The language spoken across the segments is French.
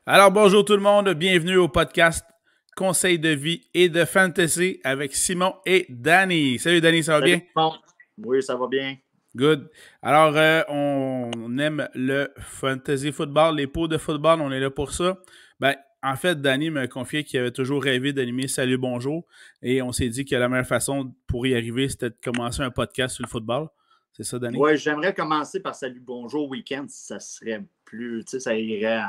Alors, bonjour tout le monde, bienvenue au podcast Conseils de vie et de fantasy avec Simon et Danny. Salut Danny, ça va bien? Salut, bon. Oui, ça va bien. Good. Alors, on aime le fantasy football, les pots de football, on est là pour ça. En fait, Danny m'a confié qu'il avait toujours rêvé d'animer Salut Bonjour et on s'est dit que la meilleure façon pour y arriver, c'était de commencer un podcast sur le football. C'est ça, Danny? Oui, j'aimerais commencer par Salut Bonjour Week-end. Ça serait plus, tu sais, ça irait.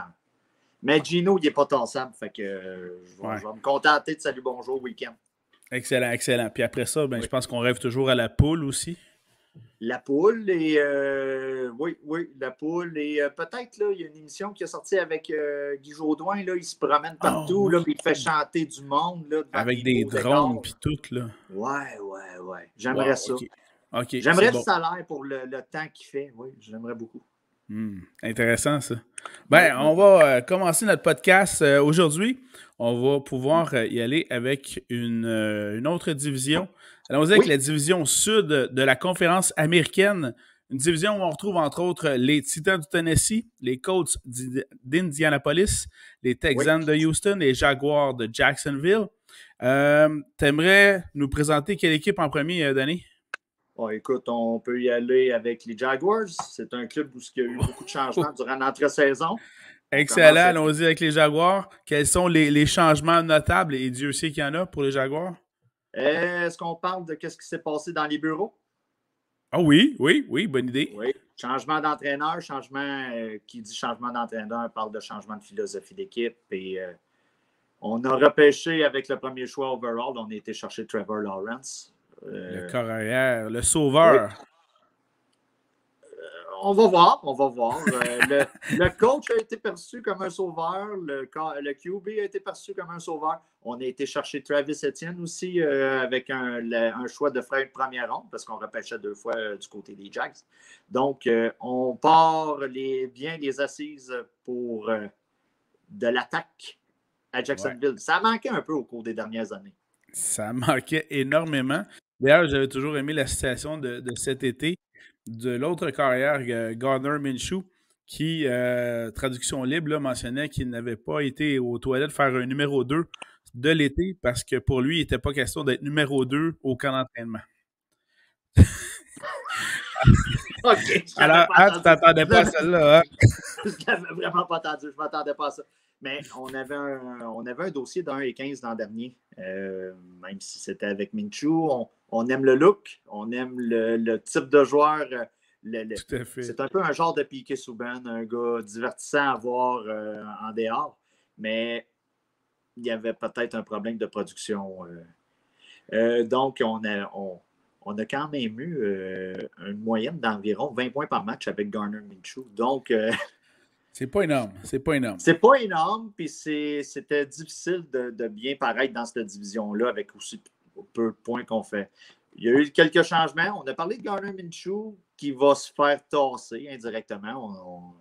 Mais Gino, il n'est pas tassable. Fait que je vais me contenter de Salut Bonjour Week-end. Excellent, excellent. Puis après ça, Oui. je pense qu'on rêve toujours à la poule aussi. La poule et oui, la poule. Et peut-être là, il y a une émission qui est sortie avec Guy Jodoin. Là, il se promène partout, là, Oui. puis il fait chanter du monde là, devant Avec des des beaux drones décors. puis tout, là. Ouais. J'aimerais Wow, ça. OK. OK, J'aimerais c'est le bon. salaire pour le temps qu'il fait. Oui, j'aimerais beaucoup. Intéressant, ça. Oui. On va commencer notre podcast aujourd'hui. On va pouvoir y aller avec une autre division. Allons-y avec Oui. la division sud de la conférence américaine. Une division où on retrouve entre autres les Titans du Tennessee, les Colts d'Indianapolis, les Texans de Houston, les Jaguars de Jacksonville. T'aimerais nous présenter quelle équipe en premier, Danny? Bon, écoute, on peut y aller avec les Jaguars. C'est un club où il y a eu beaucoup de changements durant l'entre-saison. Excellent, allons-y avec les Jaguars. Quels sont les changements notables, et Dieu sait qu'il y en a pour les Jaguars? Est-ce qu'on parle de ce qui s'est passé dans les bureaux? Ah oui, bonne idée. Oui. Changement d'entraîneur, qui dit changement d'entraîneur parle de changement de philosophie d'équipe. Et on a repêché avec le premier choix overall, on a été chercher Trevor Lawrence. Le corps arrière, le sauveur. Oui. On va voir. Le coach a été perçu comme un sauveur. Le QB a été perçu comme un sauveur. On a été chercher Travis Etienne aussi avec un choix de première ronde parce qu'on repêchait 2 fois du côté des Jags. Donc, on part bien les assises pour de l'attaque à Jacksonville. Ouais. Ça a manqué un peu au cours des dernières années. Ça manquait énormément. D'ailleurs, j'avais toujours aimé la citation de cet été de l'autre carrière, Gardner Minshew, qui, traduction libre, là, mentionnait qu'il n'avait pas été aux toilettes faire un numéro 2 de l'été parce que pour lui, il n'était pas question d'être numéro 2 au camp d'entraînement. OK. Alors, tu t'attendais pas à celle-là, hein? Je l'avais vraiment pas entendu. Je ne m'attendais pas à ça. Mais on avait un dossier de 1 et 15 l'an dernier, même si c'était avec Minshew. On aime le look, on aime le type de joueur. Tout à fait. C'est un peu un genre de Piquet Souban, un gars divertissant à voir en dehors, mais il y avait peut-être un problème de production. Donc, on a quand même eu une moyenne d'environ 20 points par match avec Gardner Minshew. Donc, c'est pas énorme. C'est pas énorme, puis c'était difficile de bien paraître dans cette division-là avec aussi peu de points qu'on fait. Il y a eu quelques changements. On a parlé de Gardner Minshew qui va se faire tasser indirectement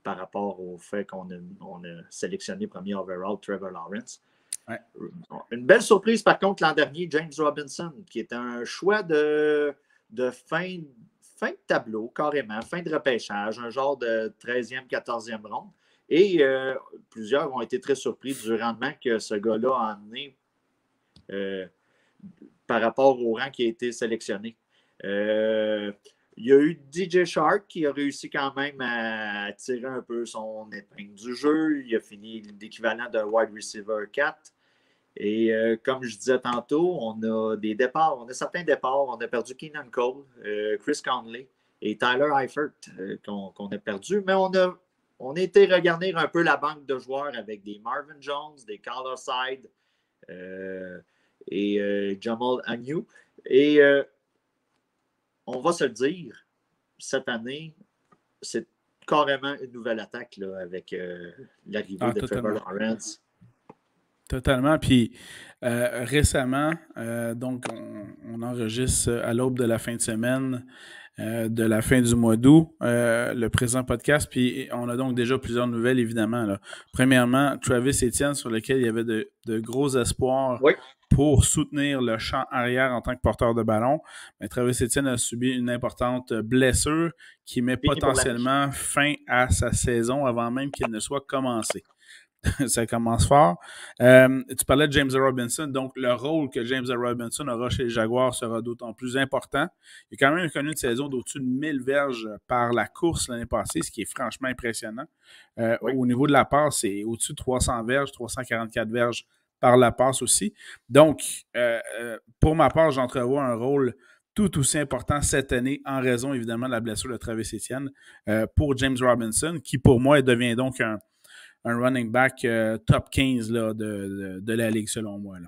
par rapport au fait qu'on a sélectionné premier overall Trevor Lawrence. Ouais. Une belle surprise, par contre, l'an dernier, James Robinson, qui est un choix de fin de tableau, carrément, fin de repêchage, un genre de 13e, 14e ronde. Et plusieurs ont été très surpris du rendement que ce gars-là a amené par rapport au rang qui a été sélectionné. Il y a eu DJ Shark qui a réussi quand même à tirer un peu son épingle du jeu. Il a fini l'équivalent de wide receiver 4. Et comme je disais tantôt, on a des départs, on a certains départs. On a perdu Keenan Cole, Chris Conley et Tyler Eifert qu'on a perdu. Mais on a été regarder un peu la banque de joueurs avec des Marvin Jones, des Carlos Hyde et Jamal Agnew. Et on va se le dire, cette année, c'est carrément une nouvelle attaque là, avec l'arrivée de Trevor Lawrence. Totalement. Puis récemment, donc on enregistre à l'aube de la fin de semaine, de la fin du mois d'août, le présent podcast. Puis on a donc déjà plusieurs nouvelles, évidemment. Là. Premièrement, Travis Etienne, sur lequel il y avait de gros espoirs pour soutenir le champ arrière en tant que porteur de ballon. Mais Travis Etienne a subi une importante blessure qui met potentiellement fin à sa saison avant même qu'elle ne soit commencée. Ça commence fort. Tu parlais de James Robinson, donc le rôle que James Robinson aura chez les Jaguars sera d'autant plus important. Il a quand même connu une saison d'au-dessus de 1000 verges par la course l'année passée, ce qui est franchement impressionnant. Oui. Au niveau de la passe, c'est au-dessus de 300 verges, 344 verges par la passe aussi. Donc, pour ma part, j'entrevois un rôle tout aussi important cette année en raison évidemment de la blessure de Travis Etienne pour James Robinson, qui pour moi devient donc un running back top 15 là, de la Ligue, selon moi. Là.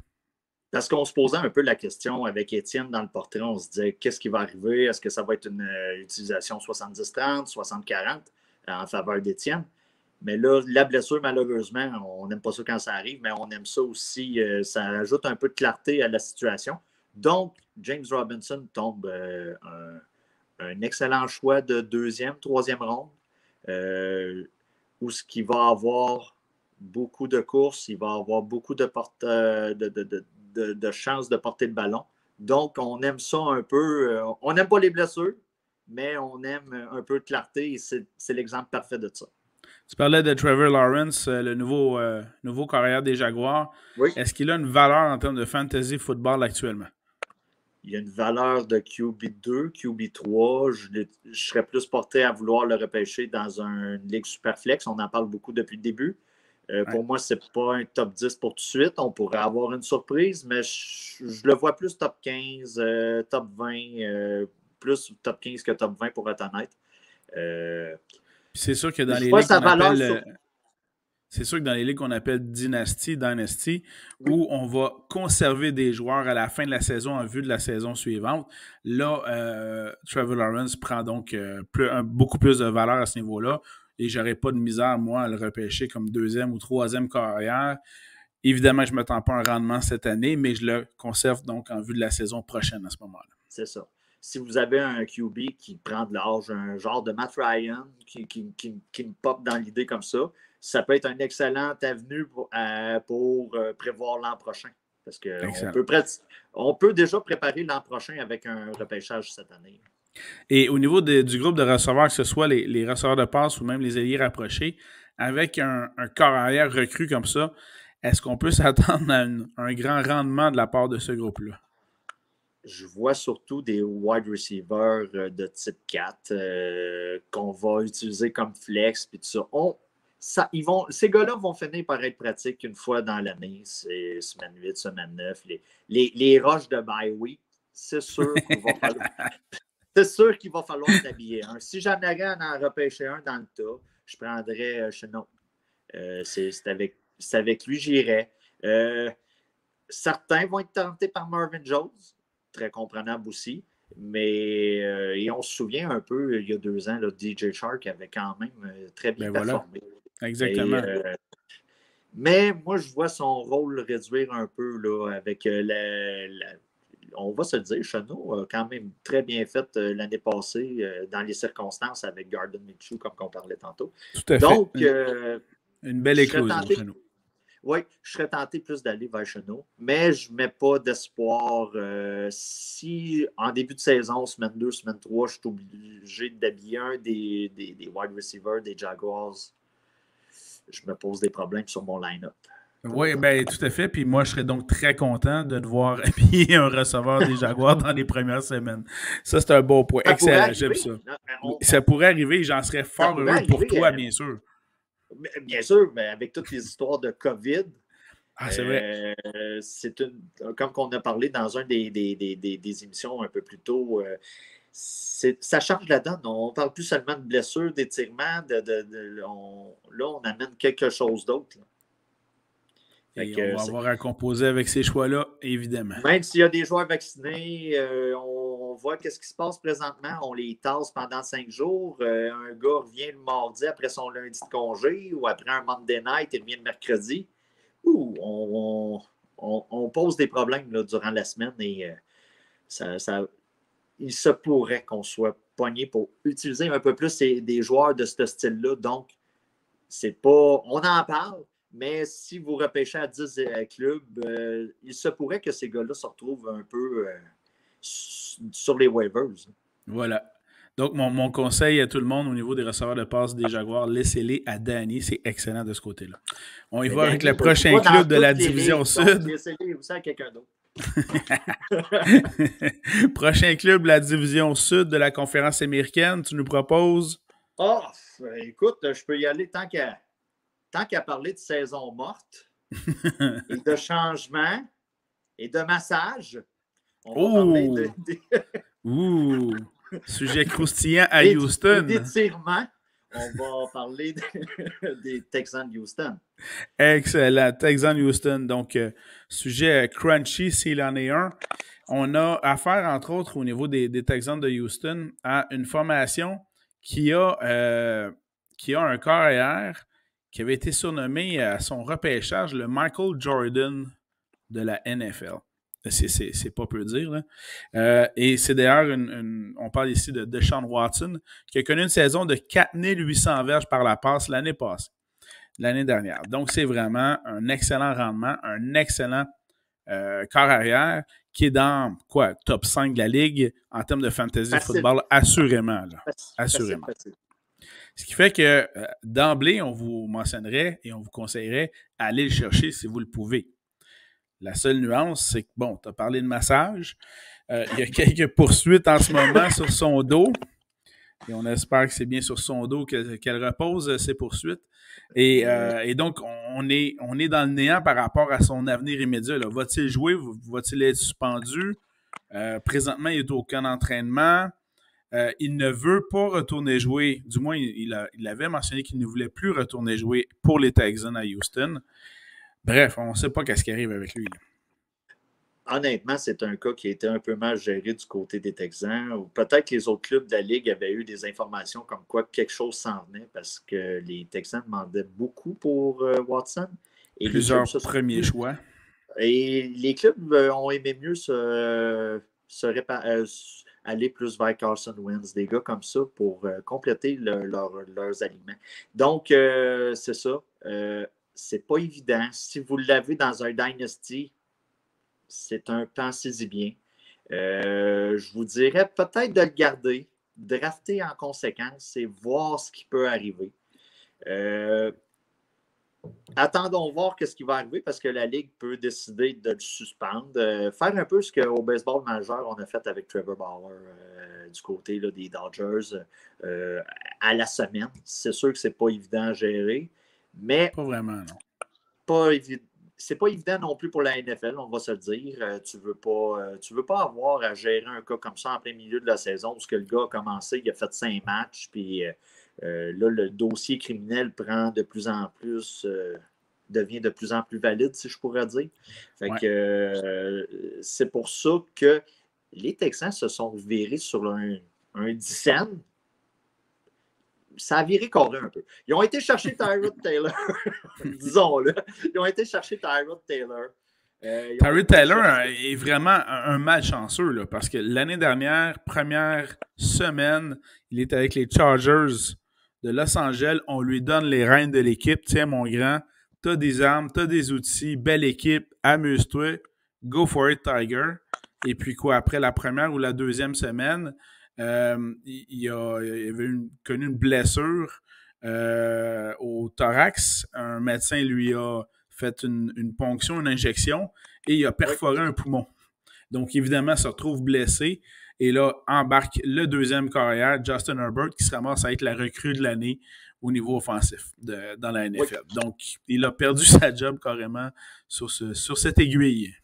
Parce qu'on se posait un peu la question avec Étienne dans le portrait, on se disait qu'est-ce qui va arriver? Est-ce que ça va être une utilisation 70-30, 60-40 en faveur d'Étienne? Mais là, la blessure, malheureusement, on n'aime pas ça quand ça arrive, mais on aime ça aussi. Ça ajoute un peu de clarté à la situation. Donc, James Robinson tombe un excellent choix de deuxième, troisième ronde. Où ce qui va avoir beaucoup de courses, il va avoir beaucoup de chances de porter le ballon. Donc, on aime ça un peu. On n'aime pas les blessures, mais on aime un peu de clarté et c'est l'exemple parfait de ça. Tu parlais de Trevor Lawrence, le nouveau carrière des Jaguars. Oui. Est-ce qu'il a une valeur en termes de fantasy football actuellement? Il y a une valeur de QB2, QB3. Je serais plus porté à vouloir le repêcher dans une ligue Superflex. On en parle beaucoup depuis le début. Pour moi, ce n'est pas un top 10 pour tout de suite. On pourrait avoir une surprise, mais je le vois plus top 15, top 20, plus top 15 que top 20 pour être honnête. C'est sûr que dans les ligues qu'on appelle... C'est sûr que dans les ligues qu'on appelle Dynasty, oui, où on va conserver des joueurs à la fin de la saison en vue de la saison suivante, là, Trevor Lawrence prend donc beaucoup plus de valeur à ce niveau-là et j'aurais pas de misère, moi, à le repêcher comme deuxième ou troisième carrière. Évidemment, je ne m'attends pas à un rendement cette année, mais je le conserve donc en vue de la saison prochaine à ce moment-là. C'est ça. Si vous avez un QB qui prend de l'âge, un genre de Matt Ryan, qui me pop dans l'idée comme ça peut être un excellent avenue pour prévoir l'an prochain. Parce qu'on peut déjà préparer l'an prochain avec un repêchage cette année. Et au niveau du groupe de receveurs, que ce soit les receveurs de passe ou même les ailiers rapprochés, avec un corps arrière recru comme ça, est-ce qu'on peut s'attendre à un grand rendement de la part de ce groupe-là? Je vois surtout des wide receivers de type 4 qu'on va utiliser comme flex puis tout ça. Ces gars-là vont finir par être pratiques une fois dans l'année. C'est semaine 8, semaine 9. Les rushs de bye week, c'est sûr qu'il va falloir. C'est sûr qu'il va falloir t'habiller un. Si j'en avais à en repêcher un dans le tas, je prendrais Chenot. C'est avec lui j'irais. Certains vont être tentés par Marvin Jones. Très comprenable aussi. Mais et on se souvient un peu, il y a 2 ans, là, DJ Shark avait quand même très bien performé. Voilà. Exactement. Mais moi, je vois son rôle réduire un peu là, avec on va se le dire, Chenot a quand même très bien fait l'année passée dans les circonstances avec Gardner Minshew, comme on parlait tantôt. Tout à fait. Donc, une belle éclosion, Chenot. Oui, je serais tenté plus d'aller vers Chenot, mais je ne mets pas d'espoir. Si en début de saison, semaine 2, semaine 3, je suis obligé d'habiller un des wide receivers des Jaguars, je me pose des problèmes sur mon line-up. Oui, bien, tout à fait. Puis moi, je serais donc très content de devoir habiller un receveur des Jaguars dans les premières semaines. Ça, c'est un bon point. Excellent, j'aime ça. Ça pourrait arriver, j'en serais fort heureux pour toi, bien sûr. Bien sûr, mais avec toutes les histoires de COVID, c'est vrai. Comme on a parlé dans un des émissions un peu plus tôt, ça change la donne. On ne parle plus seulement de blessures, d'étirements. Là, on amène quelque chose d'autre. Et on va avoir à composer avec ces choix-là, évidemment. Même s'il y a des joueurs vaccinés, on voit qu'est-ce qui se passe présentement. On les tasse pendant 5 jours. Un gars revient le mardi après son lundi de congé ou après un Monday night, il revient le mercredi. On pose des problèmes là, durant la semaine et il se pourrait qu'on soit pogné pour utiliser un peu plus des joueurs de ce style-là. Donc, c'est pas. On en parle. Mais si vous repêchez à 10 clubs, il se pourrait que ces gars-là se retrouvent un peu sur les waivers. Voilà. Donc, mon conseil à tout le monde au niveau des receveurs de passe des Jaguars, laissez-les à Danny. C'est excellent de ce côté-là. On y Mais va avec Danny, le prochain club de la division sud. Laissez-les aussi à quelqu'un d'autre. Prochain club de la division sud de la conférence américaine, tu nous proposes? Oh, écoute, je peux y aller tant qu'à parler de saison morte et de changement et de massage. On va parler sujet croustillant à Houston. D'étirement. On va parler des Texans de Houston. Excellent. Texans de Houston. Donc, sujet crunchy s'il en est un. On a affaire, entre autres, au niveau des Texans de Houston, à une formation qui a un corps arrière qui avait été surnommé à son repêchage le Michael Jordan de la NFL. C'est pas peu dire. Là. Et c'est d'ailleurs, on parle ici de Deshaun Watson, qui a connu une saison de 4800 verges par la passe l'année dernière. Donc, c'est vraiment un excellent rendement, un excellent corps arrière qui est dans top 5 de la Ligue en termes de fantasy football, assurément. Là. Assurément. Facile. Ce qui fait que d'emblée, on vous mentionnerait et on vous conseillerait d'aller le chercher si vous le pouvez. La seule nuance, c'est que, bon, tu as parlé de massage. Il y a quelques poursuites en ce moment sur son dos. Et on espère que c'est bien sur son dos qu'elle repose ces poursuites. Et donc, on est dans le néant par rapport à son avenir immédiat. Là. Va-t-il jouer? Va-t-il être suspendu? Présentement, il est au camp d'entraînement. Il ne veut pas retourner jouer. Du moins, il avait mentionné qu'il ne voulait plus retourner jouer pour les Texans à Houston. Bref, on ne sait pas qu'est-ce qui arrive avec lui. Là. Honnêtement, c'est un cas qui a été un peu mal géré du côté des Texans. Ou peut-être que les autres clubs de la Ligue avaient eu des informations comme quoi quelque chose s'en venait parce que les Texans demandaient beaucoup pour Watson. Et plusieurs premiers choix. Et les clubs ont aimé mieux aller plus vers Carson Wentz, des gars comme ça, pour compléter leurs aliments. Donc, c'est ça. C'est pas évident. Si vous l'avez dans un Dynasty, c'est un pensez-y bien. Je vous dirais peut-être de le garder, drafter en conséquence et voir ce qui peut arriver. Attendons voir ce qui va arriver parce que la Ligue peut décider de le suspendre. Faire un peu ce qu'au baseball majeur, on a fait avec Trevor Bauer du côté là, des Dodgers à la semaine. C'est sûr que c'est pas évident à gérer. Mais pas vraiment, non. C'est pas évident non plus pour la NFL, on va se le dire. Tu veux pas avoir à gérer un cas comme ça en plein milieu de la saison où le gars a commencé, il a fait 5 matchs, puis là, le dossier criminel prend de plus en plus, devient de plus en plus valide, si je pourrais dire. Fait que c'est pour ça que les Texans se sont virés sur un 10 cents. Ça a viré carré un peu. Ils ont été chercher Tyrod Taylor. Disons-le. Ils ont été chercher Tyrod Taylor. Tyrod Taylor est vraiment un malchanceux là, parce que l'année dernière, première semaine, il était avec les Chargers de Los Angeles. On lui donne les rênes de l'équipe. Tiens, mon grand, t'as des armes, t'as des outils, belle équipe, amuse-toi, go for it, Tiger. Et puis quoi, après la première ou la deuxième semaine, il avait connu une blessure au thorax. Un médecin lui a fait une ponction, une injection, et il a perforé un poumon. Donc, évidemment, il se retrouve blessé. Et là, embarque le deuxième carrière, Justin Herbert, qui se ramasse à être la recrue de l'année au niveau offensif dans la NFL. Oui. Donc, il a perdu sa job carrément sur cette aiguille.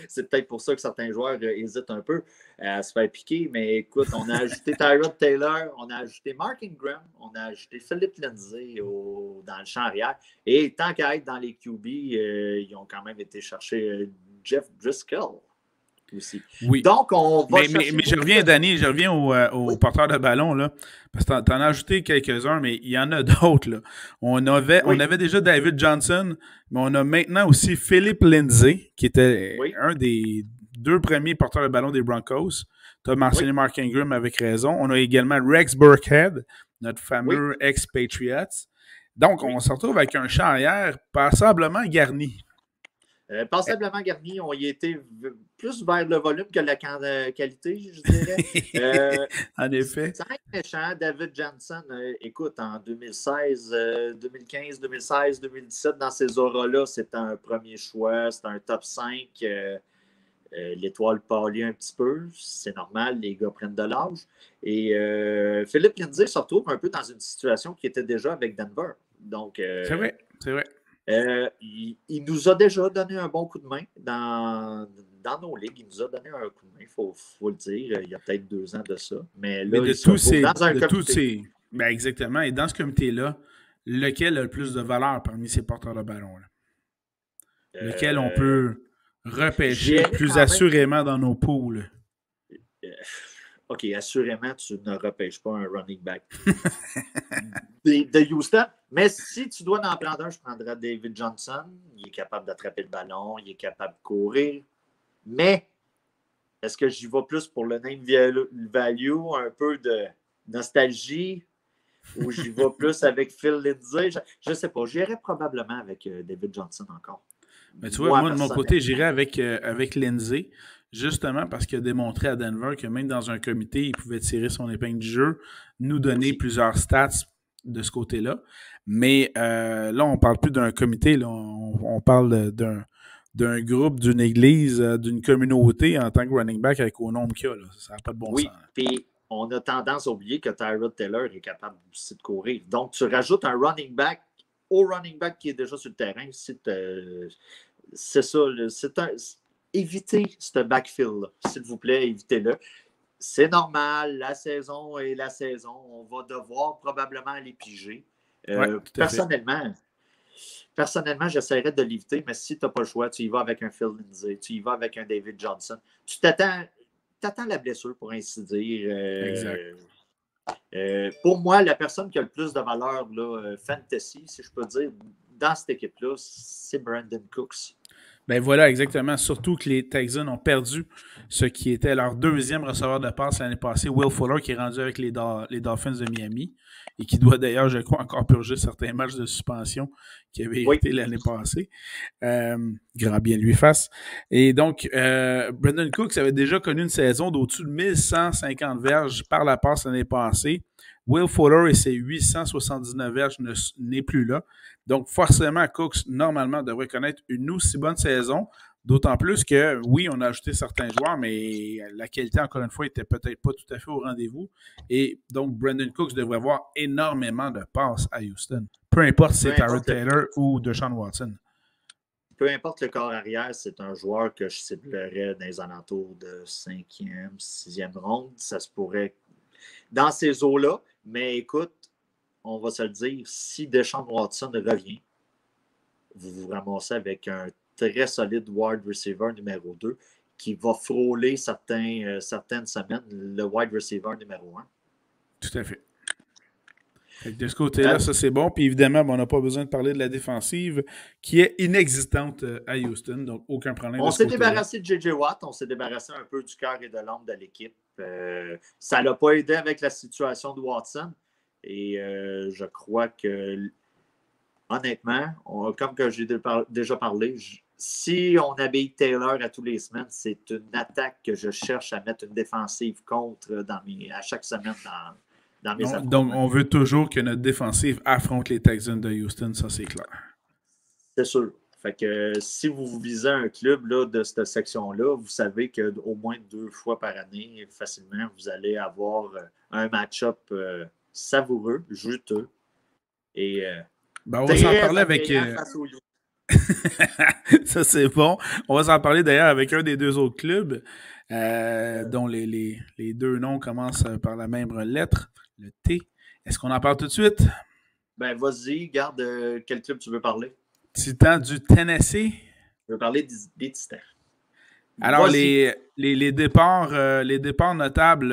C'est peut-être pour ça que certains joueurs hésitent un peu à se faire piquer. Mais écoute, on a ajouté Tyrod Taylor, on a ajouté Mark Ingram, on a ajouté Philip Lindsay dans le champ arrière. Et tant qu'à être dans les QB, ils ont quand même été chercher Jeff Driscoll aussi. Oui. Donc, on va mais je reviens, Danny, au porteur de ballon, là, parce que tu en as ajouté quelques-uns, mais il y en a d'autres. Là. On avait déjà David Johnson, mais on a maintenant aussi Philip Lindsay, qui était un des 2 premiers porteurs de ballon des Broncos. Tu as mentionné Mark Ingram avec raison. On a également Rex Burkhead, notre fameux ex-Patriots. Donc, on se retrouve avec un champ arrière passablement garni. Passablement garni, on y était plus vers le volume que la qualité, je dirais. En effet. Sans être méchant, David Johnson, écoute, en 2016, 2015, 2016, 2017, dans ces auras-là, c'était un premier choix, c'était un top 5. L'étoile pâlit un petit peu, c'est normal, les gars prennent de l'âge. Et Philippe Lindsay se retrouve un peu dans une situation qui était déjà avec Denver. Donc, c'est vrai, c'est vrai. Il nous a déjà donné un bon coup de main dans nos ligues. Il nous a donné un coup de main, il faut le dire. Il y a peut-être 2 ans de ça. Mais là, de tous ces. Ben exactement. Et dans ce comité-là, lequel a le plus de valeur parmi ces porteurs de ballon? Là? Lequel on peut repêcher plus assurément dans nos poules? OK, assurément, tu ne repêches pas un running back de Houston. Mais si tu dois en prendre un, je prendrais David Johnson. Il est capable d'attraper le ballon, il est capable de courir. Mais est-ce que j'y vais plus pour le name value, un peu de nostalgie, ou j'y vais plus avec Phil Lindsay? Je ne sais pas. J'irais probablement avec David Johnson encore. Mais tu vois, moi, de mon côté, j'irais avec Lindsay, justement parce qu'il a démontré à Denver que même dans un comité, il pouvait tirer son épingle du jeu, nous donner plusieurs stats de ce côté-là. Mais là, on ne parle plus d'un comité, là, on parle d'un groupe, d'une église, d'une communauté en tant que running back avec au nombre qu'il y a. Là. Ça n'a pas de bon sens. Oui, puis on a tendance à oublier que Tyrod Taylor est capable aussi de courir. Donc, tu rajoutes un running back au running back qui est déjà sur le terrain. C'est ça. Évitez ce backfield-là. S'il vous plaît, évitez-le. C'est normal, la saison est la saison. On va devoir probablement les piger. Personnellement, j'essaierais de l'éviter, mais si tu n'as pas le choix, tu y vas avec un Phil Lindsay, tu y vas avec un David Johnson. Tu t'attends la blessure, pour ainsi dire. Exact. Pour moi, la personne qui a le plus de valeur là, fantasy, si je peux dire, dans cette équipe-là, c'est Brandon Cooks. Ben voilà, exactement. Surtout que les Texans ont perdu ce qui était leur deuxième receveur de passe l'année passée, Will Fuller, qui est rendu avec les Dolphins de Miami et qui doit d'ailleurs, je crois, encore purger certains matchs de suspension qui avaient été l'année passée. Grand bien lui fasse. Et donc, Brandon Cooks avait déjà connu une saison d'au-dessus de 1150 verges par la passe l'année passée. Will Fuller et ses 879 verges n'est plus là. Donc, forcément, Cooks, normalement, devrait connaître une aussi bonne saison. D'autant plus que, oui, on a ajouté certains joueurs, mais la qualité, encore une fois, n'était peut-être pas tout à fait au rendez-vous. Et donc, Brandon Cooks devrait avoir énormément de passes à Houston. Peu importe si c'est Tyrod Taylor ou Deshaun Watson. Peu importe le corps arrière, c'est un joueur que je ciblerais dans les alentours de 5e, 6e ronde. Ça se pourrait dans ces eaux-là. Mais écoute, on va se le dire, si Deshaun Watson revient, vous vous ramassez avec un très solide wide receiver numéro 2 qui va frôler certaines semaines le wide receiver numéro 1. Tout à fait. De ce côté-là, ça c'est bon. Puis évidemment, on n'a pas besoin de parler de la défensive qui est inexistante à Houston, donc aucun problème. On s'est débarrassé de J.J. Watt, on s'est débarrassé un peu du cœur et de l'âme de l'équipe. Ça ne l'a pas aidé avec la situation de Watson. Et je crois que, honnêtement, comme que j'ai déjà parlé, si on habille Taylor à tous les semaines, c'est une attaque que je cherche à mettre une défensive contre à chaque semaine dans mes affrontements. Donc, on veut toujours que notre défensive affronte les Texans de Houston, ça c'est clair. C'est sûr. Fait que si vous visez un club là, de cette section-là, vous savez qu'au moins 2 fois par année, facilement, vous allez avoir un match-up savoureux, juteux. Et on va s'en parler avec... Ça, c'est bon. On va s'en parler d'ailleurs avec un des 2 autres clubs dont les 2 noms commencent par la même lettre, le T. Est-ce qu'on en parle tout de suite? Ben, vas-y, garde quel club tu veux parler. Titans du Tennessee. Je veux parler des Titans. Alors, les départs notables,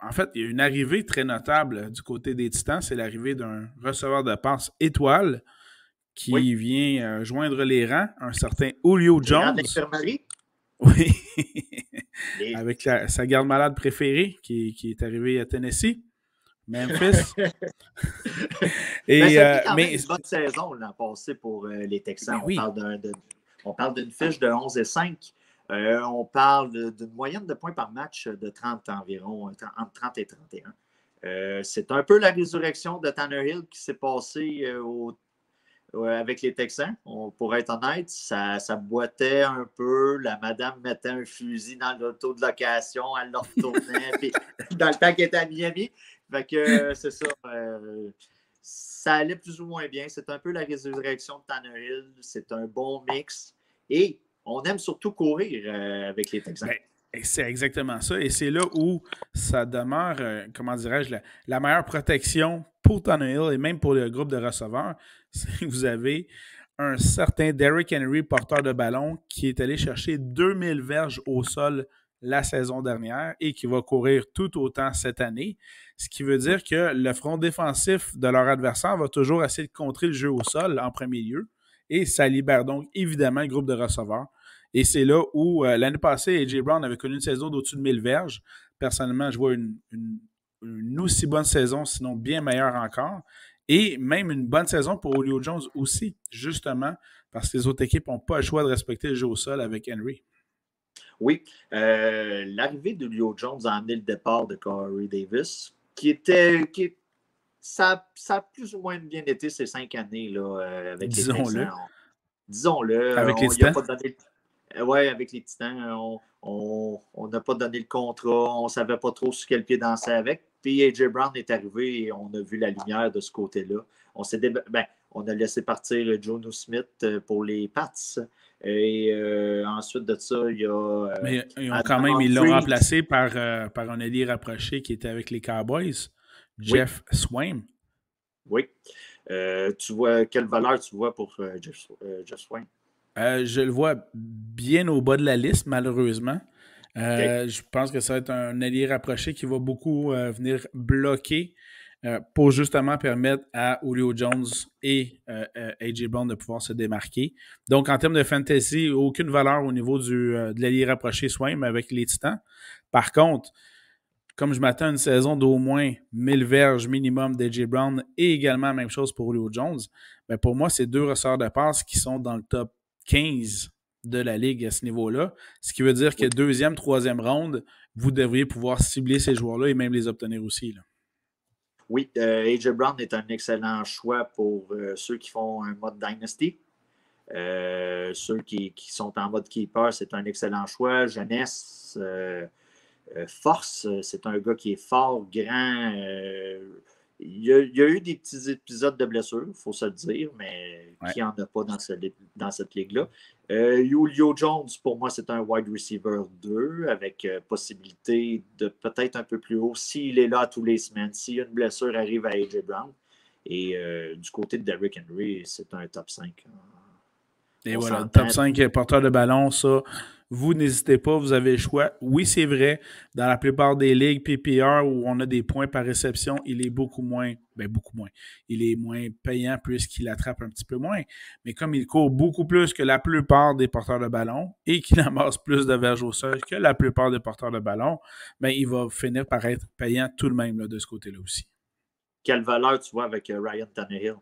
en fait, il y a une arrivée très notable du côté des Titans. C'est l'arrivée d'un receveur de passe étoile qui vient joindre les rangs, un certain Julio Jones. Oui. Avec sa garde malade préférée qui est arrivée à Tennessee. Memphis. Et, mais c'est une bonne saison l'an passé pour les Texans. On parle On parle d'une fiche de 11-5. On parle d'une moyenne de points par match de 30 environ, entre 30 et 31. C'est un peu la résurrection de Tannehill qui s'est passée avec les Texans. Pour être honnête, ça boitait un peu. La madame mettait un fusil dans l'auto de location, elle le retournait puis, dans le temps qu'elle était à Miami. Fait que c'est ça. Ça allait plus ou moins bien. C'est un peu la résurrection de Tannehill. C'est un bon mix. Et on aime surtout courir avec les Texans. Et c'est exactement ça. Et c'est là où ça demeure, comment dirais-je, la meilleure protection pour Tannehill et même pour le groupe de receveurs. C'est que vous avez un certain Derrick Henry, porteur de ballon, qui est allé chercher 2000 verges au sol la saison dernière et qui va courir tout autant cette année. Ce qui veut dire que le front défensif de leur adversaire va toujours essayer de contrer le jeu au sol en premier lieu. Et ça libère donc évidemment le groupe de receveurs. Et c'est là où l'année passée, A.J. Brown avait connu une saison d'au-dessus de 1000 verges. Personnellement, je vois une aussi bonne saison, sinon bien meilleure encore. Et même une bonne saison pour Julio Jones aussi, justement, parce que les autres équipes n'ont pas le choix de respecter le jeu au sol avec Henry. Oui, l'arrivée de Julio Jones a amené le départ de Corey Davis, ça a plus ou moins bien été ces 5 années là, avec les Texans. Disons-le. Avec les Titans? Oui, avec les Titans, on n'a pas donné le contrat, on ne savait pas trop sur quel pied danser avec. Puis A.J. Brown est arrivé et on a vu la lumière de ce côté-là. On a laissé partir Jonnu Smith pour les Pats. Et ensuite de ça, il y a. Mais ils l'ont remplacé par un allié rapproché qui était avec les Cowboys, Jeff Swaim. Oui. Tu vois quelle valeur tu vois pour Jeff Swaim? Je le vois bien au bas de la liste, malheureusement. Je pense que ça va être un allié rapproché qui va beaucoup venir bloquer pour justement permettre à Julio Jones et A.J. Brown de pouvoir se démarquer. Donc, en termes de fantasy, aucune valeur au niveau de l'allié rapproché Swaim avec les Titans. Par contre, comme je m'attends à une saison d'au moins 1000 verges minimum d'A.J. Brown et également la même chose pour Julio Jones, ben pour moi, c'est deux receveurs de passe qui sont dans le top 15 de la Ligue à ce niveau-là. Ce qui veut dire que deuxième, troisième ronde, vous devriez pouvoir cibler ces joueurs-là et même les obtenir aussi. Là. Oui, A.J. Brown est un excellent choix pour ceux qui font un mode Dynasty. Ceux qui sont en mode Keeper, c'est un excellent choix. Jeunesse, force, c'est un gars qui est fort, grand. Il y a eu des petits épisodes de blessures, il faut se le dire, mais qui n'en a pas dans cette ligue-là. Julio Jones, pour moi, c'est un wide receiver 2 avec possibilité de peut-être un peu plus haut s'il est là tous les semaines, s'il y a une blessure arrive à A.J. Brown. Et du côté de Derrick Henry, c'est un top 5. Et voilà, top 5 porteur de ballon, ça, vous n'hésitez pas, vous avez le choix. Oui, c'est vrai, dans la plupart des ligues PPR où on a des points par réception, il est beaucoup moins. Il est moins payant puisqu'il attrape un petit peu moins. Mais comme il court beaucoup plus que la plupart des porteurs de ballon et qu'il amasse plus de verges au sol que la plupart des porteurs de ballon, ben, il va finir par être payant tout de même là, de ce côté-là aussi. Quelle valeur tu vois avec Ryan Tannehill?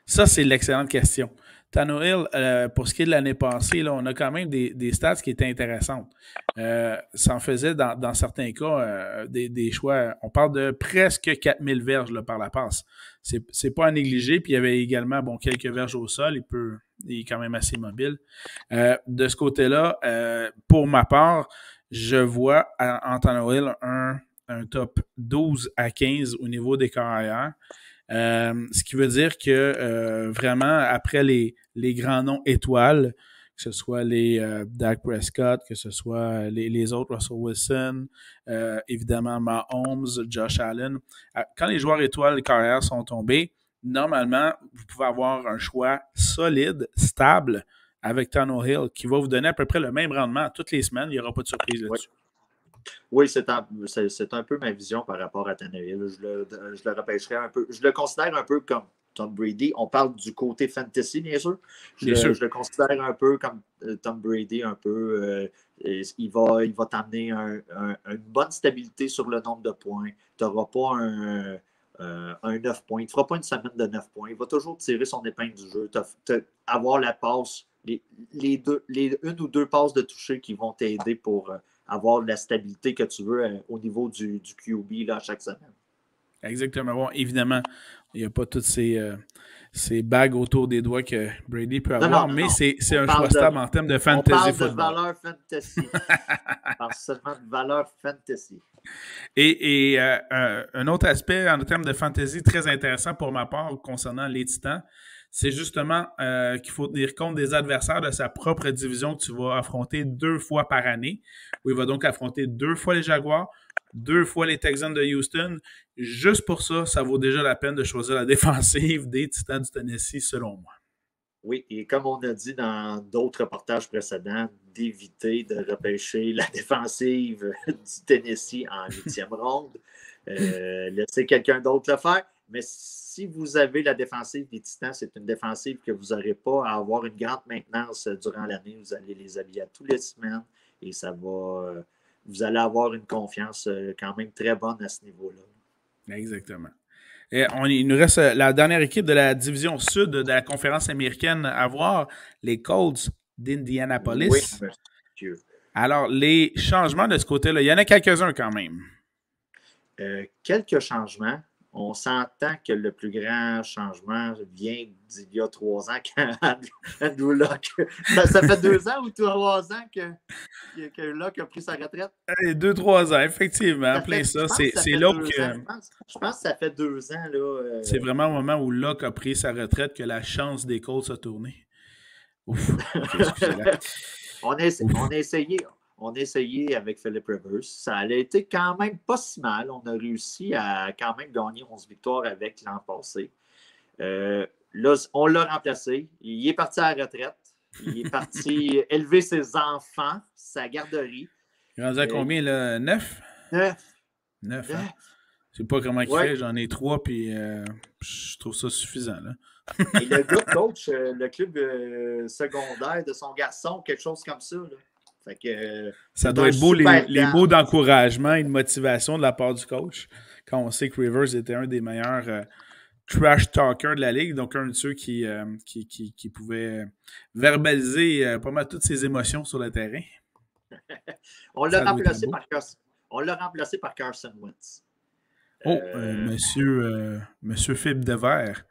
Ça, c'est l'excellente question. Tannehill, pour ce qui est de l'année passée, là, on a quand même des stats qui étaient intéressantes. Ça en faisait, dans certains cas, des choix. On parle de presque 4000 verges là, par la passe. C'est pas à négliger. Puis il y avait également quelques verges au sol. Il est quand même assez mobile. De ce côté-là, pour ma part, je vois en Tannehill un top 12 à 15 au niveau des carrières. Ce qui veut dire que vraiment, après les grands noms étoiles, que ce soit les Dak Prescott, que ce soit les autres, Russell Wilson, évidemment Mahomes, Josh Allen, quand les joueurs étoiles de carrière sont tombés, normalement, vous pouvez avoir un choix solide, stable, avec Tannehill, qui va vous donner à peu près le même rendement toutes les semaines. Il n'y aura pas de surprise là-dessus. Oui, c'est un peu ma vision par rapport à Tannehill. Je le repêcherais un peu. Je le considère un peu comme Tom Brady. On parle du côté fantasy, bien sûr. Je le considère un peu comme Tom Brady, un peu. Il va t'amener une bonne stabilité sur le nombre de points. Tu n'auras pas un 9 points. Il ne fera pas une semaine de 9 points. Il va toujours tirer son épingle du jeu. Avoir la passe une ou deux passes de toucher qui vont t'aider pour avoir la stabilité que tu veux au niveau du QB là, chaque semaine. Exactement. Bon, évidemment, il n'y a pas toutes ces bagues autour des doigts que Brady peut avoir, mais c'est un choix stable en termes de fantasy football. On parle de valeur fantasy. On parle seulement de valeur fantasy. Et un autre aspect en termes de fantasy très intéressant pour ma part concernant les Titans, c'est justement qu'il faut tenir compte des adversaires de sa propre division que tu vas affronter 2 fois par année, où il va donc affronter 2 fois les Jaguars, 2 fois les Texans de Houston. Juste pour ça, ça vaut déjà la peine de choisir la défensive des Titans du Tennessee, selon moi. Oui, et comme on a dit dans d'autres reportages précédents, d'éviter de repêcher la défensive du Tennessee en 8e ronde. Laissez quelqu'un d'autre le faire. Mais si vous avez la défensive des Titans, c'est une défensive que vous n'aurez pas à avoir une grande maintenance durant l'année. Vous allez les habiller à tous les semaines et ça va. Vous allez avoir une confiance quand même très bonne à ce niveau-là. Exactement. Et il nous reste la dernière équipe de la division sud de la conférence américaine à voir, les Colts d'Indianapolis. Oui, monsieur. Alors, les changements de ce côté-là, il y en a quelques-uns quand même. Quelques changements. On s'entend que le plus grand changement vient d'il y a 3 ans quand Andrew Luck. Ça fait 2 ans ou 3 ans que Luck a pris sa retraite? 2-3 ans, effectivement. C'est là que. Je pense que ça fait 2 ans. C'est vraiment au moment où Luck a pris sa retraite que la chance des Colts a tourné. Ouf. Excusez-moi. On a essayé avec Philip Rivers. Ça a été quand même pas si mal. On a réussi à quand même gagner 11 victoires avec l'an passé. Là, on l'a remplacé. Il est parti à la retraite. Il est parti élever ses enfants, sa garderie. Il est rendu à combien, là? 9? 9. Hein? Je sais pas comment il fait. J'en ai 3, puis je trouve ça suffisant, là. Et le gars coach le club secondaire de son garçon, quelque chose comme ça, là. Fait que, ça doit être beau, les mots d'encouragement et de motivation de la part du coach, quand on sait que Rivers était un des meilleurs trash talkers de la ligue, donc un de ceux qui pouvait verbaliser pas mal toutes ses émotions sur le terrain. On l'a remplacé par Carson Wentz. Monsieur Fibre de Verre.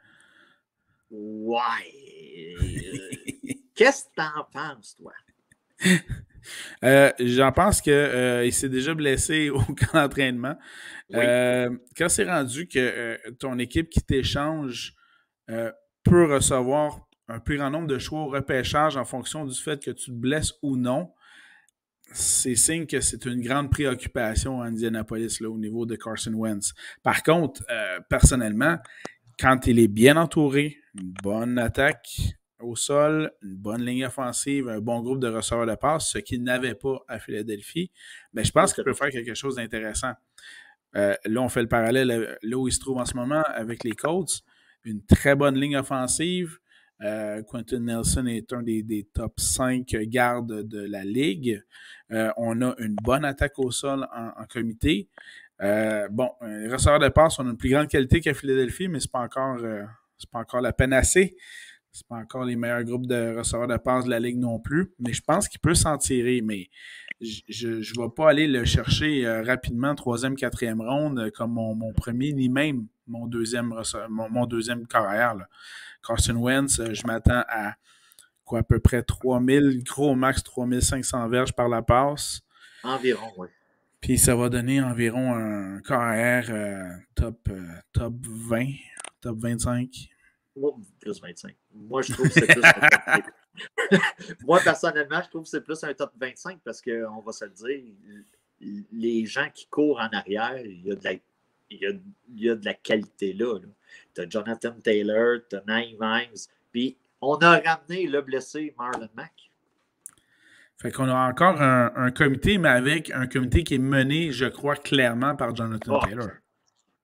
Ouais. Qu'est-ce que t'en penses, toi? J'en pense qu'il s'est déjà blessé au camp d'entraînement. Oui. Quand c'est rendu que ton équipe qui t'échange peut recevoir un plus grand nombre de choix au repêchage en fonction du fait que tu te blesses ou non, c'est signe que c'est une grande préoccupation à Indianapolis là, au niveau de Carson Wentz. Par contre, personnellement, quand il est bien entouré, une bonne attaque au sol, une bonne ligne offensive, un bon groupe de receveurs de passe, ce qu'il n'avait pas à Philadelphie, mais je pense qu'il peut faire quelque chose d'intéressant. Là, on fait le parallèle là où il se trouve en ce moment avec les Colts. Une très bonne ligne offensive. Quentin Nelson est un des top 5 gardes de la ligue. On a une bonne attaque au sol en comité. Les receveurs de passe, on a une plus grande qualité qu'à Philadelphie, mais c'est pas encore la panacée. C'est pas encore les meilleurs groupes de receveurs de passe de la ligue non plus, mais je pense qu'il peut s'en tirer. Mais je ne vais pas aller le chercher rapidement, 3e, 4e ronde, comme mon premier, ni même mon deuxième carrière. Là. Carson Wentz, je m'attends à à peu près 3000, gros max 3500 verges par la passe. Environ, oui. Puis ça va donner environ un carrière top 20, top 25. Plus 25. Moi, je trouve que c'est plus un top 25. Moi, personnellement, je trouve que c'est plus un top 25 parce qu'on va se le dire, les gens qui courent en arrière, il y a de la qualité là. Tu as Jonathan Taylor, tu as Nyheim Hines, puis on a ramené le blessé Marlon Mack. Fait qu'on a encore un comité, mais avec un comité qui est mené, je crois, clairement par Jonathan Taylor.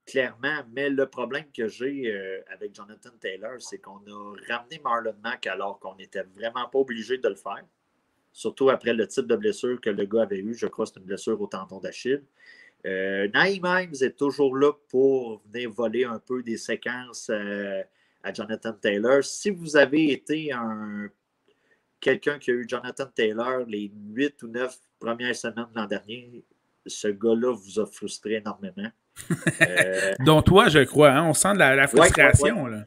Clairement, mais le problème que j'ai avec Jonathan Taylor, c'est qu'on a ramené Marlon Mack alors qu'on n'était vraiment pas obligé de le faire. Surtout après le type de blessure que le gars avait eu. Je crois que c'est une blessure au tendon d'Achille. Nyheim Hines est toujours là pour venir voler un peu des séquences à Jonathan Taylor. Si vous avez été quelqu'un qui a eu Jonathan Taylor les 8 ou 9 premières semaines de l'an dernier, ce gars-là vous a frustré énormément. Dont toi, je crois. Hein? On sent de la frustration. Ouais. Là.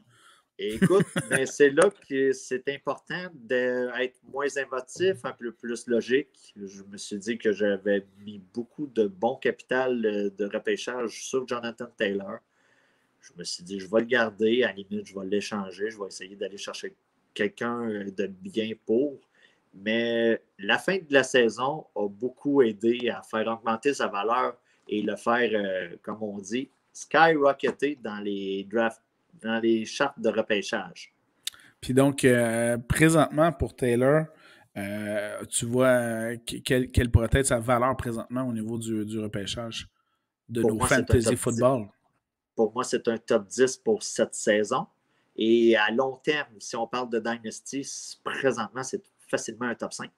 Et écoute, mais c'est là que c'est important d'être moins émotif, un peu plus logique. Je me suis dit que j'avais mis beaucoup de bon capital de repêchage sur Jonathan Taylor. Je me suis dit, je vais le garder, à la limite, je vais l'échanger, je vais essayer d'aller chercher quelqu'un de bien pour. Mais la fin de la saison a beaucoup aidé à faire augmenter sa valeur et le faire, comme on dit, skyrocketer dans les drafts, dans les chartes de repêchage. Puis donc, présentement, pour Taylor, tu vois quelle pourrait être sa valeur présentement au niveau du repêchage de Pour nos moi, c'est un fantasy top 10. football? Pour moi, c'est un top 10 pour cette saison. Et à long terme, si on parle de Dynasty, présentement, c'est facilement un top 5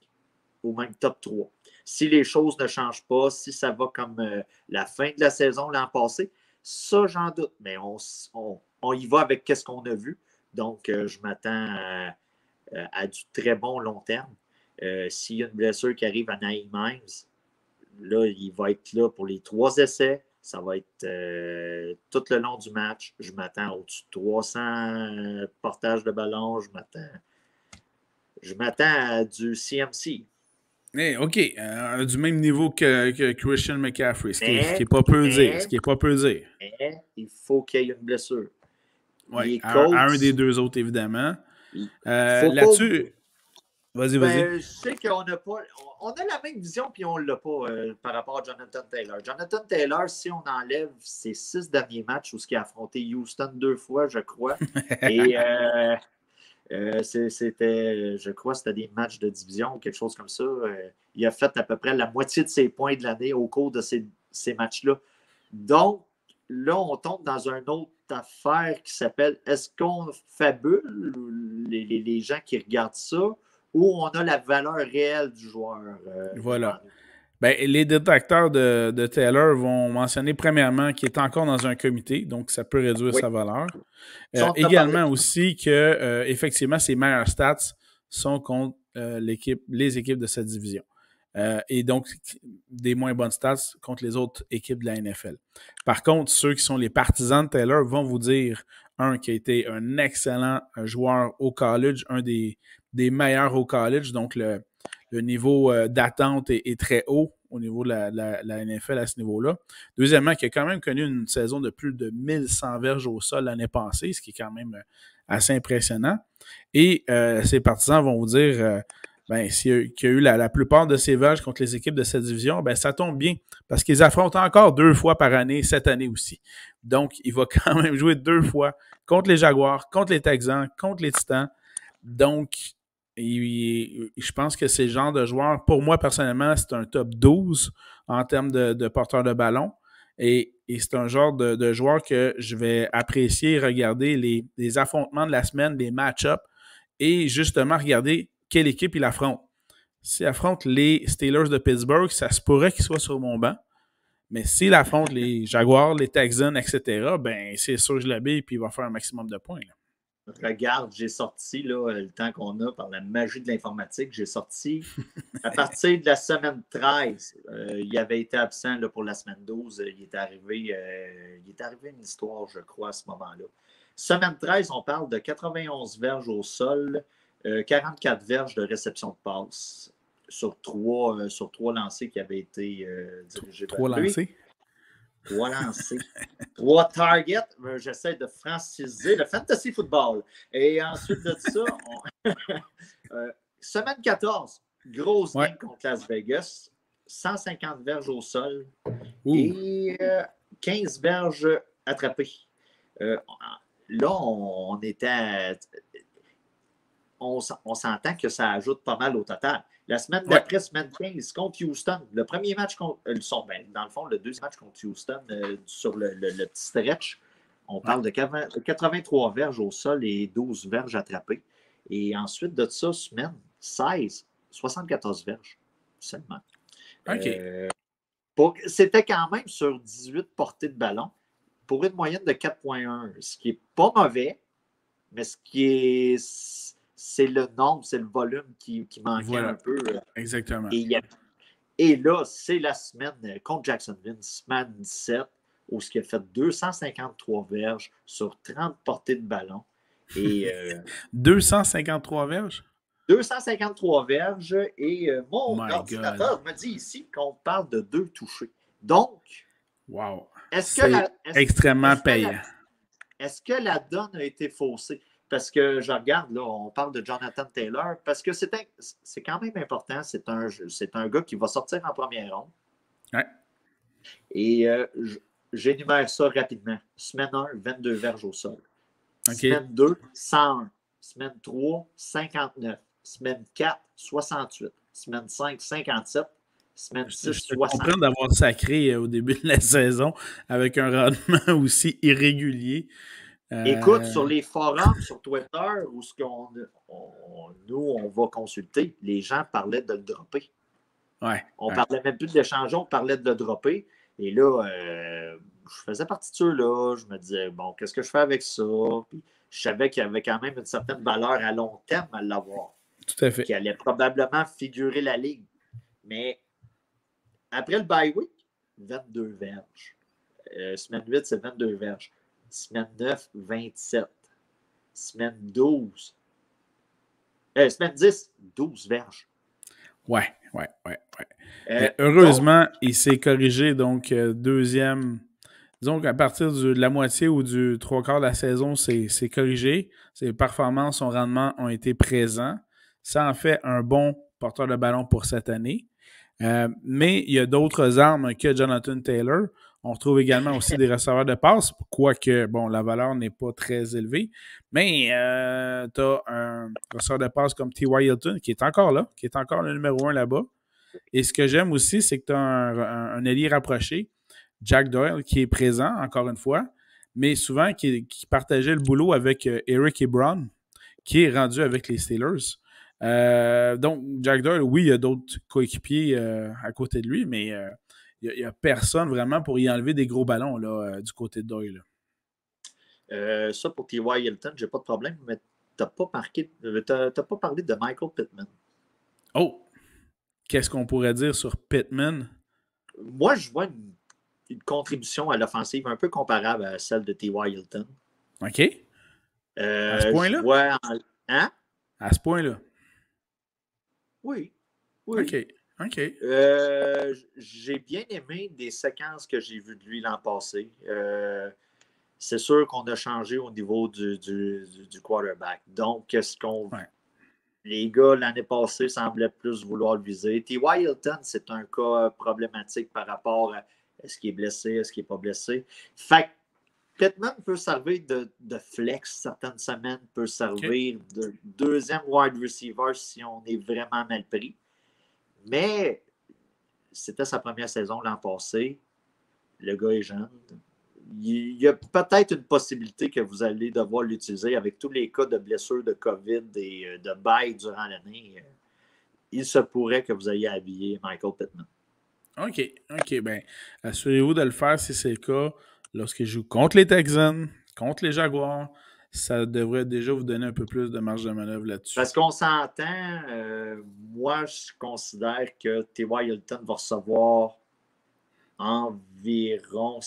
ou même top 3. Si les choses ne changent pas, si ça va comme la fin de la saison l'an passé, ça, j'en doute. Mais on y va avec ce qu'on a vu. Donc, je m'attends à du très bon long terme. S'il y a une blessure qui arrive à Naïm Hines, là, il va être là pour les 3 essais. Ça va être tout le long du match. Je m'attends au-dessus de 300 portages de ballon. Je m'attends à du CMC. Hey, OK. Du même niveau que Christian McCaffrey, ce qui est pas peu dire. Ce qui est pas peu dire. Mais il faut qu'il y ait une blessure. Oui, Les à un Colts, des deux autres, évidemment. il faut pas. Là-dessus, vas-y. Ben, je sais qu'on n'a pas. On a la même vision, puis on ne l'a pas par rapport à Jonathan Taylor. Jonathan Taylor, si on enlève ses 6 derniers matchs où il a affronté Houston 2 fois, je crois, et c'était, je crois, c'était des matchs de division ou quelque chose comme ça. Il a fait à peu près la moitié de ses points de l'année au cours de ces matchs-là. Donc, là, on tombe dans une autre affaire qui s'appelle est-ce qu'on fabule les gens qui regardent ça ou on a la valeur réelle du joueur? Voilà. Ben, les détracteurs de Taylor vont mentionner premièrement qu'il est encore dans un comité, donc ça peut réduire sa valeur. Également aussi que effectivement ses meilleurs stats sont contre les équipes de cette division. Et donc des moins bonnes stats contre les autres équipes de la NFL. Par contre, ceux qui sont les partisans de Taylor vont vous dire qui a été un excellent joueur au college, un des meilleurs au college, donc le niveau d'attente est très haut au niveau de la NFL à ce niveau-là. Deuxièmement, qui a quand même connu une saison de plus de 1100 verges au sol l'année passée, ce qui est quand même assez impressionnant. Et ses partisans vont vous dire qu'il y a eu la plupart de ces verges contre les équipes de cette division, ben ça tombe bien, parce qu'ils affrontent encore 2 fois par année, cette année aussi. Donc, il va quand même jouer 2 fois contre les Jaguars, contre les Texans, contre les Titans. Donc, je pense que c'est le genre de joueur, pour moi personnellement, c'est un top 12 en termes de porteur de ballon. Et c'est un genre de joueur que je vais apprécier, regarder les affrontements de la semaine, les match-ups, et justement regarder quelle équipe il affronte. S'il affronte les Steelers de Pittsburgh, ça se pourrait qu'il soit sur mon banc. Mais s'il affronte les Jaguars, les Texans, etc., ben c'est sûr que je l'habille et il va faire un maximum de points. Là. Regarde, j'ai sorti, là, le temps qu'on a par la magie de l'informatique, j'ai sorti à partir de la semaine 13. Il avait été absent là, pour la semaine 12. Il est arrivé une histoire, je crois, à ce moment-là. Semaine 13, on parle de 91 verges au sol, 44 verges de réception de passe sur trois lancers qui avaient été dirigés vers lui. 3 lancers? 3 lancers. 3 targets. J'essaie de franciser le fantasy football. Et ensuite de ça, semaine 14, grosse game contre Las Vegas. 150 verges au sol et 15 verges attrapées. Là, on s'entend que ça ajoute pas mal au total. La semaine d'après, semaine 15, contre Houston, le premier match contre. Dans le fond, le deuxième match contre Houston sur le petit stretch, on parle de 83 verges au sol et 12 verges attrapées. Et ensuite de ça, semaine 16, 74 verges seulement. OK. C'était quand même sur 18 portées de ballon pour une moyenne de 4,1, ce qui n'est pas mauvais, mais ce qui est c'est le nombre, c'est le volume qui manquait Voilà. un peu. Exactement. Et là, c'est la semaine contre Jacksonville, semaine 17, où ce qui a fait 253 verges sur 30 portées de ballon. Et 253 verges? 253 verges. Et mon My ordinateur God. me dit ici qu'on parle de 2 touchés. Donc, Wow. est-ce extrêmement payant. Est-ce que la donne a été faussée? Parce que je regarde, là, on parle de Jonathan Taylor, parce que c'est quand même important. C'est un gars qui va sortir en première ronde. Ouais. Et j'énumère ça rapidement. Semaine 1, 22 verges au sol. Okay. Semaine 2, 101. Semaine 3, 59. Semaine 4, 68. Semaine 5, 57. Semaine 6, 60. Je comprends d'avoir sacré au début de la saison avec un rendement aussi irrégulier. Écoute, sur les forums, sur Twitter, où nous, on va consulter, les gens parlaient de le dropper. Ouais, on parlait même plus de l'échange, on parlait de le dropper. Et là, je faisais partie de ceux-là. Je me disais, bon, qu'est-ce que je fais avec ça? Puis, je savais qu'il y avait quand même une certaine valeur à long terme à l'avoir. Tout à fait. Qui allait probablement figurer la ligue. Mais après le bye week, 22 verges. Semaine 8, c'est 22 verges. Semaine 9, 27. Semaine 12. Semaine 10, 12 verges. Ouais. Heureusement, il s'est corrigé, donc deuxième. Disons qu'à partir de la moitié ou du trois quarts de la saison, c'est corrigé. Ses performances, son rendement ont été présents. Ça en fait un bon porteur de ballon pour cette année. Mais il y a d'autres armes que Jonathan Taylor. On retrouve également aussi des receveurs de passe, quoique, bon, la valeur n'est pas très élevée. Mais tu as un receveur de passe comme T.Y. Hilton qui est encore là, qui est encore le numéro 1 là-bas. Et ce que j'aime aussi, c'est que tu as un ailier rapproché, Jack Doyle, qui est présent, encore une fois, mais souvent qui partageait le boulot avec Eric Ebron, qui est rendu avec les Steelers. Donc, Jack Doyle, oui, il y a d'autres coéquipiers à côté de lui, mais il n'y a personne vraiment pour y enlever des gros ballons là, du côté de Doyle. Ça, pour T.Y. Hilton, j'ai pas de problème, mais t'as pas parlé de Michael Pittman. Oh! Qu'est-ce qu'on pourrait dire sur Pittman? Moi, je vois une contribution à l'offensive un peu comparable à celle de T.Y. Hilton. OK. À ce point-là? Hein? À ce point-là? Oui. OK. J'ai bien aimé des séquences que j'ai vues de lui l'an passé. C'est sûr qu'on a changé au niveau du quarterback. Donc, les gars, l'année passée, semblaient plus vouloir le viser. T.Y. Hilton, c'est un cas problématique par rapport à est-ce qu'il est blessé, est-ce qu'il n'est pas blessé. Fait que Pittman peut servir de flex certaines semaines, peut servir de deuxième wide receiver si on est vraiment mal pris. Mais c'était sa première saison l'an passé. Le gars est jeune. Il y a peut-être une possibilité que vous allez devoir l'utiliser avec tous les cas de blessures de COVID et de bail durant l'année. Il se pourrait que vous ayez habillé Michael Pittman. OK. Ben, assurez-vous de le faire si c'est le cas. Lorsqu'il joue contre les Texans, contre les Jaguars, ça devrait déjà vous donner un peu plus de marge de manœuvre là-dessus. Parce qu'on s'entend, moi, je considère que T.Y. Hilton va recevoir environ,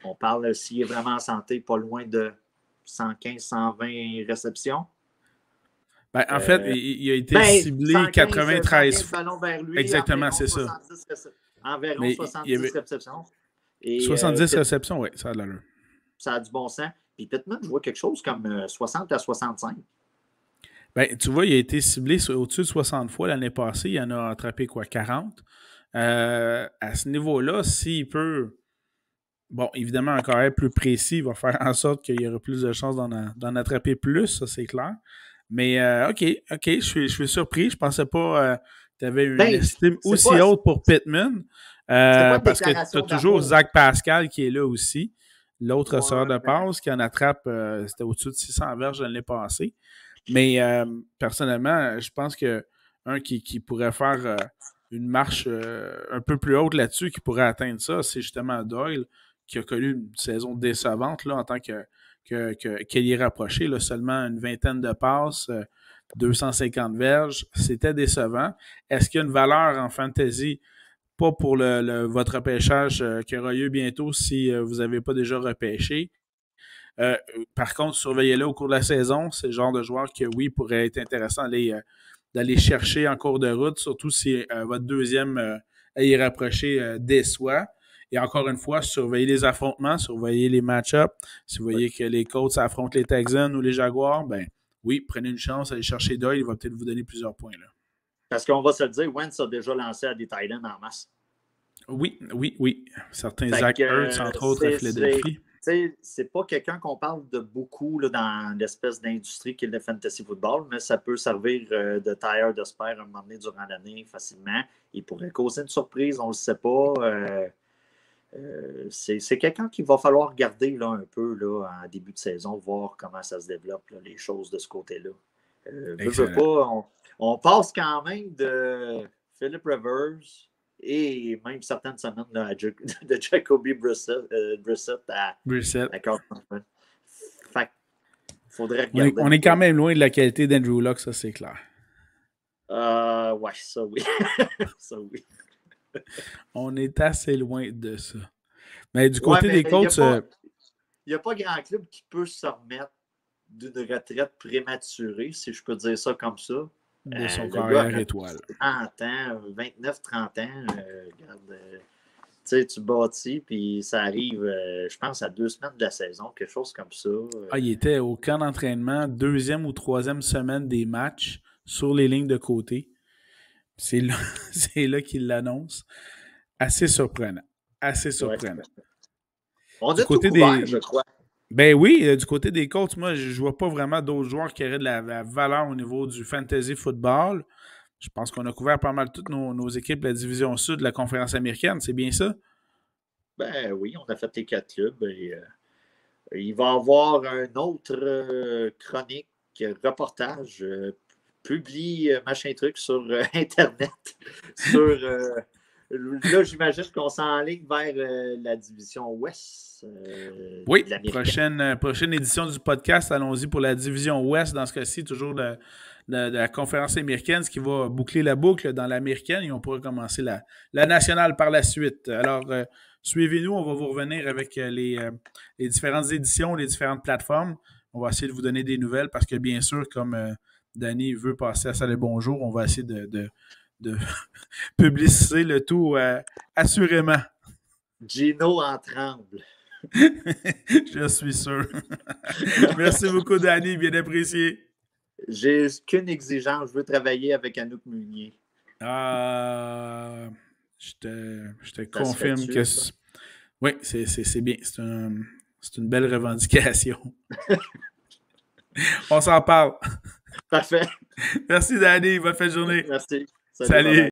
on parle s'il est vraiment en santé, pas loin de 115-120 réceptions. Ben, en fait, il a été ciblé 93 fois. Vers lui, exactement, c'est ça. Environ 70 réceptions. Et 70 réceptions, oui, ça a de l'allure. Ça a du bon sens. Puis Pittman, je vois quelque chose comme 60 à 65. Ben, tu vois, il a été ciblé au-dessus de 60 fois l'année passée. Il en a attrapé 40. À ce niveau-là, s'il peut, bon, évidemment, un carré plus précis va faire en sorte qu'il y aura plus de chances d'en attraper plus, ça c'est clair. Mais OK, je suis surpris. Je pensais pas que tu avais une estime aussi haute pour Pittman. Parce que tu as toujours Zach Pascal qui est là aussi. L'autre receveur de passe qui en attrape, c'était au-dessus de 600 verges l'année passée. Mais personnellement, je pense que un qui pourrait faire une marche un peu plus haute là-dessus, qui pourrait atteindre ça, c'est justement Doyle, qui a connu une saison décevante là, en tant qu'il est rapproché, là, seulement une vingtaine de passes, 250 verges. C'était décevant. Est-ce qu'il y a une valeur en fantasy? Pas pour votre repêchage qui aura lieu bientôt si vous n'avez pas déjà repêché. Par contre, surveillez-le au cours de la saison. C'est le genre de joueur que, oui, pourrait être intéressant d'aller chercher en cours de route, surtout si votre deuxième à y rapprocher déçoit. Et encore une fois, surveillez les affrontements, surveillez les match-ups. Si vous voyez que les Colts affrontent les Texans ou les Jaguars, ben oui, prenez une chance, allez chercher Doyle, il va peut-être vous donner plusieurs points. Là. Parce qu'on va se le dire, Wentz a déjà lancé à des Titans en masse. Oui. Certains Zach Ertz, entre autres, à Philadelphie. C'est pas quelqu'un qu'on parle de beaucoup là, dans l'espèce d'industrie qu'est le fantasy football, mais ça peut servir de tailleur de spare un moment donné durant l'année facilement. Il pourrait causer une surprise, on ne le sait pas. C'est quelqu'un qu'il va falloir regarder là, un peu là, en début de saison, voir comment ça se développe, là, les choses de ce côté-là. On passe quand même de Philip Rivers et même certaines semaines là, de Jacoby Brissett à Carl Huntman. Fait faudrait regarder. On est quand même loin de la qualité d'Andrew Luck, ça c'est clair. Ouais, ça oui. Ça oui. On est assez loin de ça. Mais du côté des Colts... Il n'y a pas grand club qui peut se remettre d'une retraite prématurée, si je peux dire ça comme ça. De son carrière étoile. 30 ans, 29-30 ans, regarde, tu bâtis, puis ça arrive, je pense, à 2 semaines de la saison, quelque chose comme ça. Il était au camp d'entraînement, 2e ou 3e semaine des matchs, sur les lignes de côté. C'est là qu'il l'annonce. Assez surprenant. Ouais. On a tout couvert, je crois. Ben oui, du côté des Colts, moi, je ne vois pas vraiment d'autres joueurs qui auraient de la valeur au niveau du fantasy football. Je pense qu'on a couvert pas mal toutes nos équipes de la division sud de la conférence américaine, c'est bien ça? Ben oui, on a fait les 4 clubs. Et, il va y avoir un autre chronique, reportage, publie machin truc sur Internet. Là, j'imagine qu'on s'enligne vers la division Ouest. Oui, prochaine édition du podcast. Allons-y pour la division Ouest. Dans ce cas-ci, toujours de la conférence américaine, ce qui va boucler la boucle dans l'américaine et on pourra commencer la nationale par la suite. Alors, suivez-nous. On va vous revenir avec les différentes éditions, les différentes plateformes. On va essayer de vous donner des nouvelles parce que, bien sûr, comme Danny veut passer à Salut Bonjour, on va essayer de publiciser le tout assurément. Gino en tremble. Je suis sûr. Merci beaucoup, Danny. Bien apprécié. J'ai qu'une exigence. Je veux travailler avec Anouk Meunier. Je te confirme que... Oui, c'est bien. C'est une belle revendication. On s'en parle. Parfait. Merci, Danny. Bonne fin de journée. Merci. Salut.